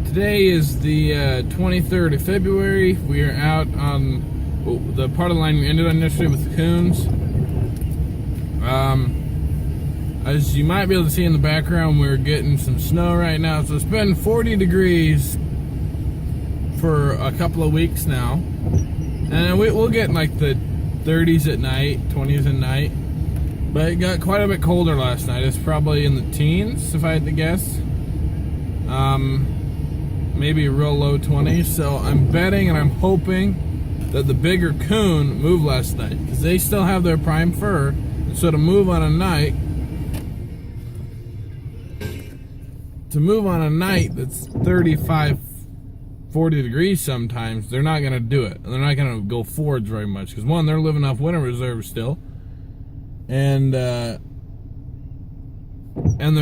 Today is the 23rd of February. We are out on the part of the line we ended on yesterday with the coons. As you might be able to see in the background, we're getting some snow right now. So it's been 40 degrees for a couple of weeks now. And we'll get like the 30s at night, 20s at night. But it got quite a bit colder last night. It's probably in the teens, if I had to guess. Maybe a real low 20s. So I'm betting and I'm hoping that the bigger coon moved last night, because they still have their prime fur. So to move on a night that's 35, 40 degrees sometimes, they're not going to do it. They're not going to go forage very much, because one, they're living off winter reserves still, and their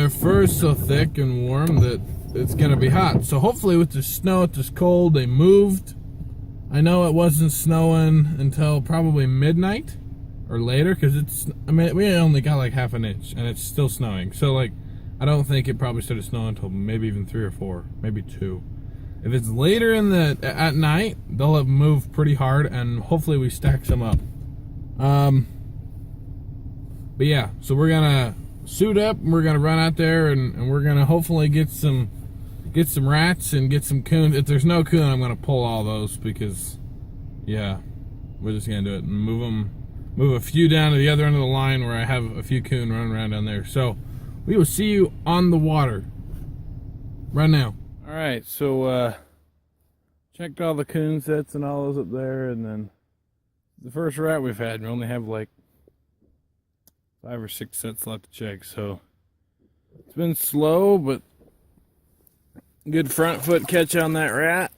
fur is so thick and warm that it's going to be hot. So hopefully with the snow, with this cold, they moved. I know it wasn't snowing until probably midnight or later, because we only got like half an inch and it's still snowing. So like, I don't think it probably started snowing until maybe even 3 or 4, maybe 2. If it's later at night, they'll have moved pretty hard, and hopefully we stack some up. But yeah, so we're gonna suit up and we're gonna run out there and we're gonna hopefully get some rats and get some coons. If there's no coon, I'm gonna pull all those, because yeah, we're just gonna do it and move a few down to the other end of the line where I have a few coon running around down there. So we will see you on the water right now. All right, so checked all the coon sets and all those up there, and then the first rat we've had, we only have like 5 or 6 sets left to check. So it's been slow, but good front foot catch on that rat.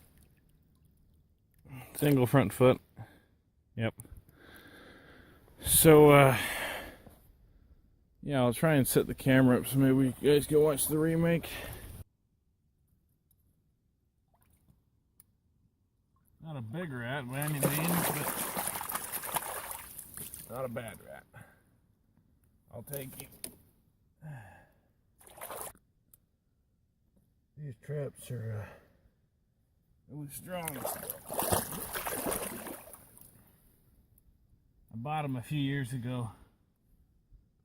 Single front foot. Yep. So yeah, I'll try and set the camera up so maybe you guys can watch the remake. Not a big rat by any means, but not a bad rat. I'll take you. These traps are really strong. I bought them a few years ago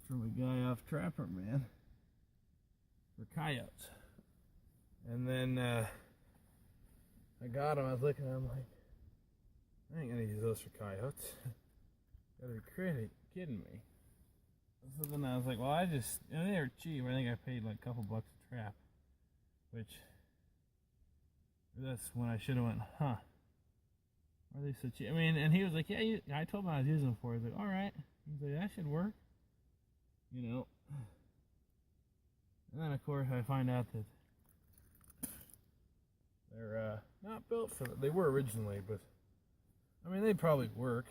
from a guy off Trapper Man for coyotes. And then I got them, I was looking at them like, I ain't gonna use those for coyotes. Gotta be kidding me. So then I was like, well, they were cheap. I think I paid like a couple bucks a trap. Which, that's when I should have went, huh? Why are they so cheap? I mean, and he was like, yeah, I told him I was using them for. He was like, alright. He's like, that should work. You know. And then, of course, I find out that they're not built for that. They were originally, but I mean, they'd probably work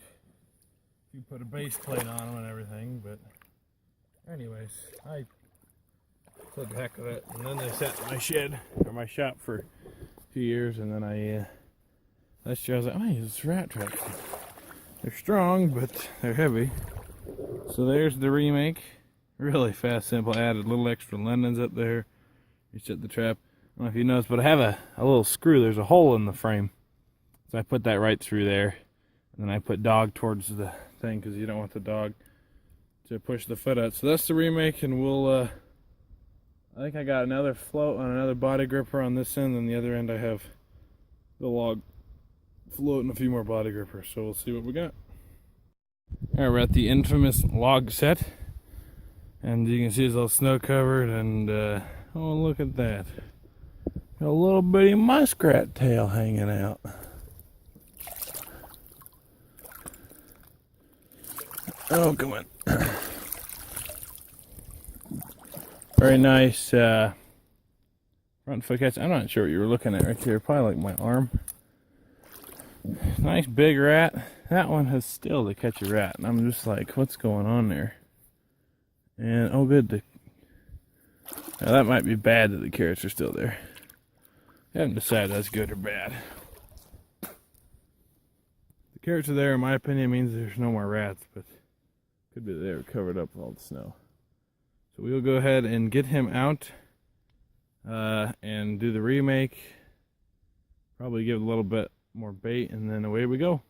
if you put a base plate on them and everything. But anyways, I said the heck of it. And then they sat in my shed or my shop for a few years, and then last year I was like, oh, these rat traps. They're strong, but they're heavy. So there's the remake. Really fast, simple. Added a little extra linens up there. You set the trap. I don't know if you noticed, but I have a little screw. There's a hole in the frame. So I put that right through there. And then I put dog towards the thing, because you don't want the dog to push the foot out. So that's the remake, and we'll, I think I got another float on another body gripper on this end, and the other end I have the log float and a few more body grippers. So we'll see what we got. Alright, we're at the infamous log set. And you can see it's all snow covered, and oh, look at that. Got a little bitty muskrat tail hanging out. Oh, come on. Very nice front foot catch. I'm not sure what you were looking at right there. Probably like my arm. Nice big rat. That one has still to catch a rat. And I'm just like, what's going on there? And oh, good. Now that might be bad that the carrots are still there. I haven't decided that's good or bad. The carrots are there, in my opinion, means there's no more rats, but could be they were covered up with all the snow. So we will go ahead and get him out and do the remake Probably give it a little bit more bait, and then away we go.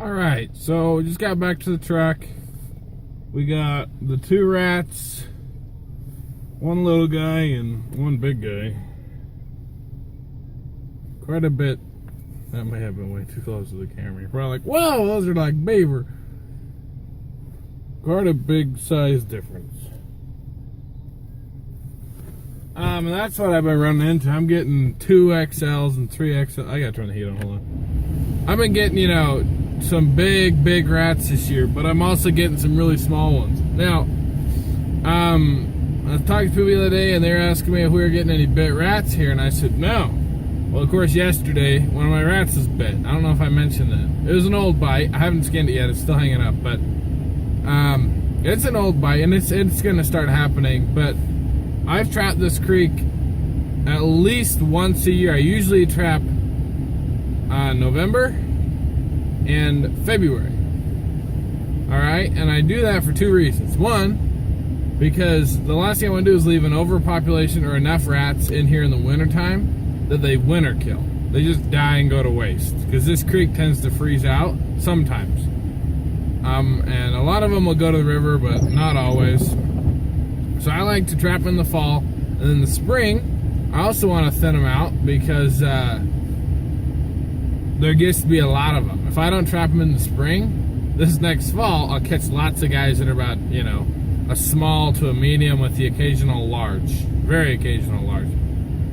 Alright, so just got back to the truck. We got the 2 rats, 1 little guy, and 1 big guy. Quite a bit. That may have been way too close to the camera. You're probably like, whoa, those are like beaver. Quite a big size difference. And that's what I've been running into. I'm getting 2 XLs and 3 XLs. I gotta turn the heat on, hold on. I've been getting, you know, some big rats this year, but I'm also getting some really small ones. Now, I was talking to people the other day, and they were asking me if we were getting any bit rats here, and I said no. Well, of course, yesterday, one of my rats was bit. I don't know if I mentioned that. It was an old bite. I haven't skinned it yet. It's still hanging up, but it's an old bite, and it's going to start happening. But I've trapped this creek at least once a year. I usually trap November and February. All right, and I do that for 2 reasons. One, because the last thing I want to do is leave an overpopulation or enough rats in here in the wintertime that they winter kill. They just die and go to waste, because this creek tends to freeze out sometimes. And a lot of them will go to the river, but not always. So I like to trap in the fall, and in the spring, I also want to thin them out, because there gets to be a lot of them. If I don't trap them in the spring, this next fall, I'll catch lots of guys that are about, you know, a small to a medium with the occasional large, very occasional large.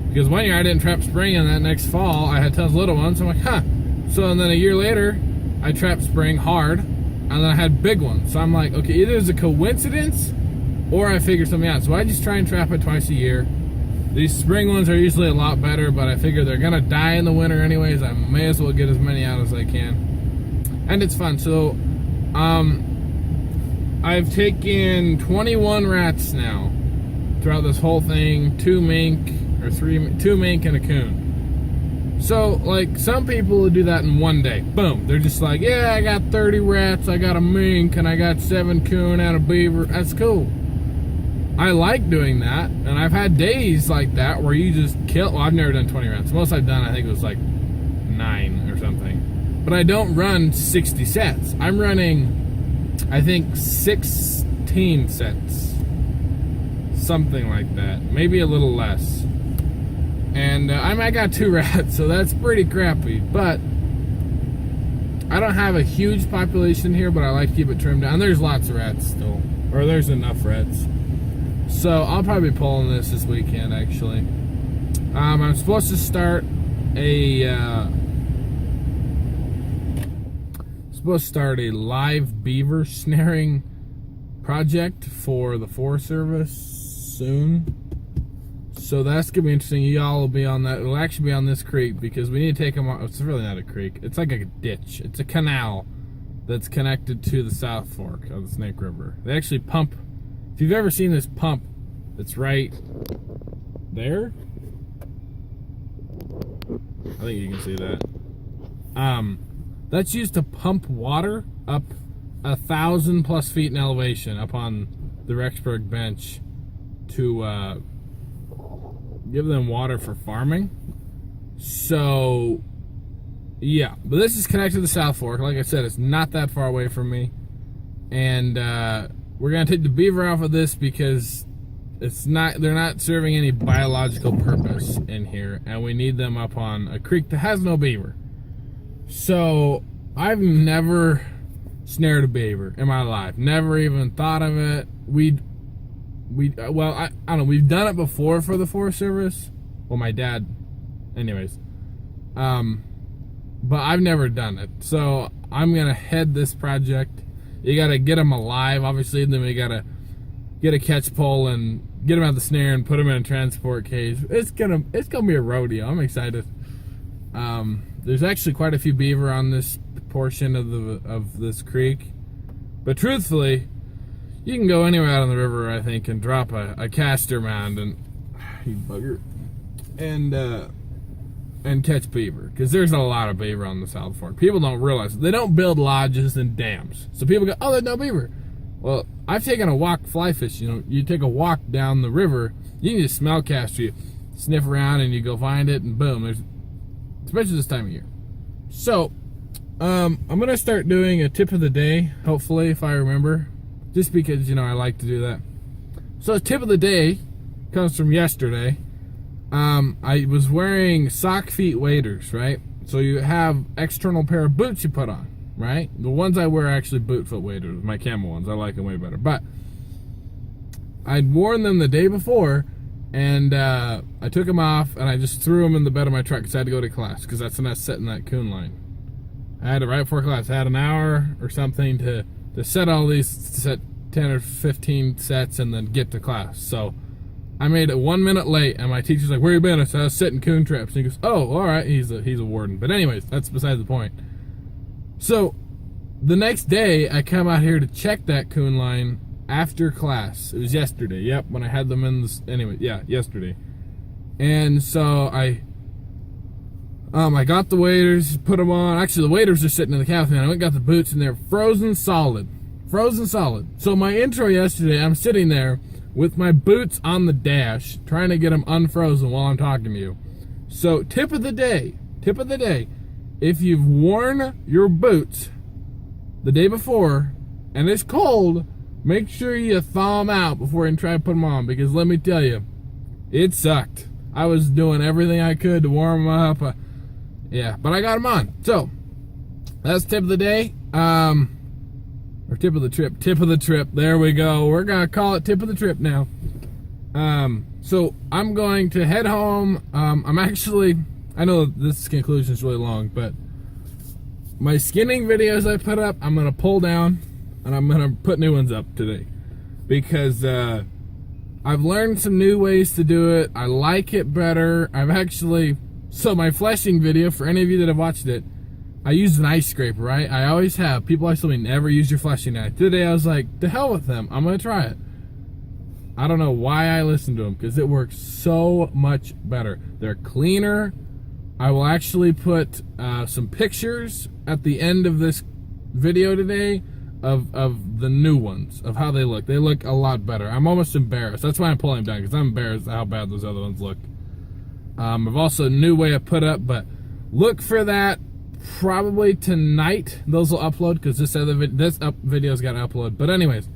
Because one year I didn't trap spring, and that next fall I had tons of little ones. I'm like, huh. So and then a year later, I trapped spring hard, and then I had big ones. So I'm like, okay, either it's a coincidence or I figured something out. So I just try and trap it twice a year. These spring ones are usually a lot better, but I figure they're gonna die in the winter anyways. I may as well get as many out as I can. And it's fun. So I've taken 21 rats now throughout this whole thing. 2 mink, or 2 mink and a coon. So, like, some people would do that in one day. Boom. They're just like, yeah, I got 30 rats, I got a mink, and I got 7 coon and a beaver. That's cool. I like doing that, and I've had days like that where you just kill. Well, I've never done 20 rats. Most I've done, I think it was like 9 or something. But I don't run 60 sets. I'm running, I think, 16 sets. Something like that. Maybe a little less. And I got 2 rats, so that's pretty crappy. But I don't have a huge population here, but I like to keep it trimmed down. There's lots of rats still. Or there's enough rats. So I'll probably be pulling this weekend, actually. I'm supposed to start a live beaver snaring project for the Forest Service soon. So that's gonna be interesting. Y'all will be on that. It'll actually be on this creek, because we need to take them off. It's really not a creek. It's like a ditch. It's a canal that's connected to the South Fork of the Snake River. They actually pump. If you've ever seen this pump, it's right there. I think you can see that. That's used to pump water up 1,000+ feet in elevation up on the Rexburg bench to give them water for farming. So, yeah. But this is connected to the South Fork. Like I said, it's not that far away from me. And we're going to take the beaver off of this, because they're not serving any biological purpose in here, and we need them up on a creek that has no beaver. So I've never snared a beaver in my life. Never even thought of it. Well, I don't know. We've done it before for the Forest Service. Well, my dad, anyways. But I've never done it. So I'm gonna head this project. You gotta get them alive, obviously. Then we gotta get a catch pole and get them out of the snare and put them in a transport cage. It's gonna be a rodeo. I'm excited. There's actually quite a few beaver on this portion of this creek, but truthfully, you can go anywhere out on the river, I think, and drop a castor mound and you bugger and catch beaver, because there's a lot of beaver on the South Fork. People don't realize it. They don't build lodges and dams, so people go, oh, there's no beaver. Well, I've taken a walk fly fish. You know, you take a walk down the river, you can just smell cast you. sniff around and you go find it, and boom, there's, especially this time of year. So, I'm going to start doing a tip of the day, hopefully, if I remember, just because, you know, I like to do that. So, tip of the day comes from yesterday. I was wearing sock feet waders, right? So you have external pair of boots you put on, right? The ones I wear are actually boot foot waders, my camel ones. I like them way better. But I'd worn them the day before, and I took them off, and I just threw them in the bed of my truck because I had to go to class, because that's when I was setting that coon line. I had it right before class. I had an hour or something to set all these, set 10 or 15 sets, and then get to class. So I made it 1 minute late, and my teacher's like, "Where you been?" I said, "I was setting coon traps." And he goes, "Oh, all right." He's a warden. But anyways, that's beside the point. So the next day, I come out here to check that coon line after class. It was yesterday. Yep, when I had them in the, anyway, yeah, yesterday. And so I got the waders, put them on. Actually, the waders are sitting in the cab, and I went and got the boots, and they're frozen solid. Frozen solid. So my intro yesterday, I'm sitting there with my boots on the dash, trying to get them unfrozen while I'm talking to you. So, tip of the day, if you've worn your boots the day before, and it's cold, make sure you thaw them out before you try to put them on, because let me tell you, it sucked. I was doing everything I could to warm them up. Yeah, but I got them on. So, that's tip of the day. Or tip of the trip, there we go. We're gonna call it tip of the trip now. So I'm going to head home. I'm actually, I know this conclusion is really long, but my skinning videos I put up, I'm gonna pull down, and I'm gonna put new ones up today, because I've learned some new ways to do it. I like it better. So my fleshing video, for any of you that have watched it, I use an ice scraper, right? I always have. People always tell me, never use your fleshing knife. Today I was like, to hell with them. I'm going to try it. I don't know why I listened to them, because it works so much better. They're cleaner. I will actually put some pictures at the end of this video today of the new ones, of how they look. They look a lot better. I'm almost embarrassed. That's why I'm pulling them down, because I'm embarrassed at how bad those other ones look. I've also a new way I put up, but look for that. Probably tonight those will upload, because this video's got to upload. But anyways,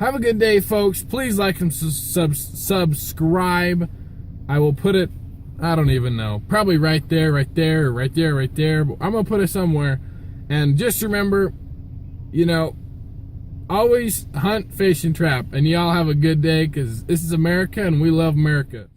have a good day, folks. Please like and subscribe. I will put it, I don't even know, probably right there, right there, right there, right there, but I'm gonna put it somewhere. And just remember, you know, always hunt, fish, and trap. And y'all have a good day, because this is America and we love America.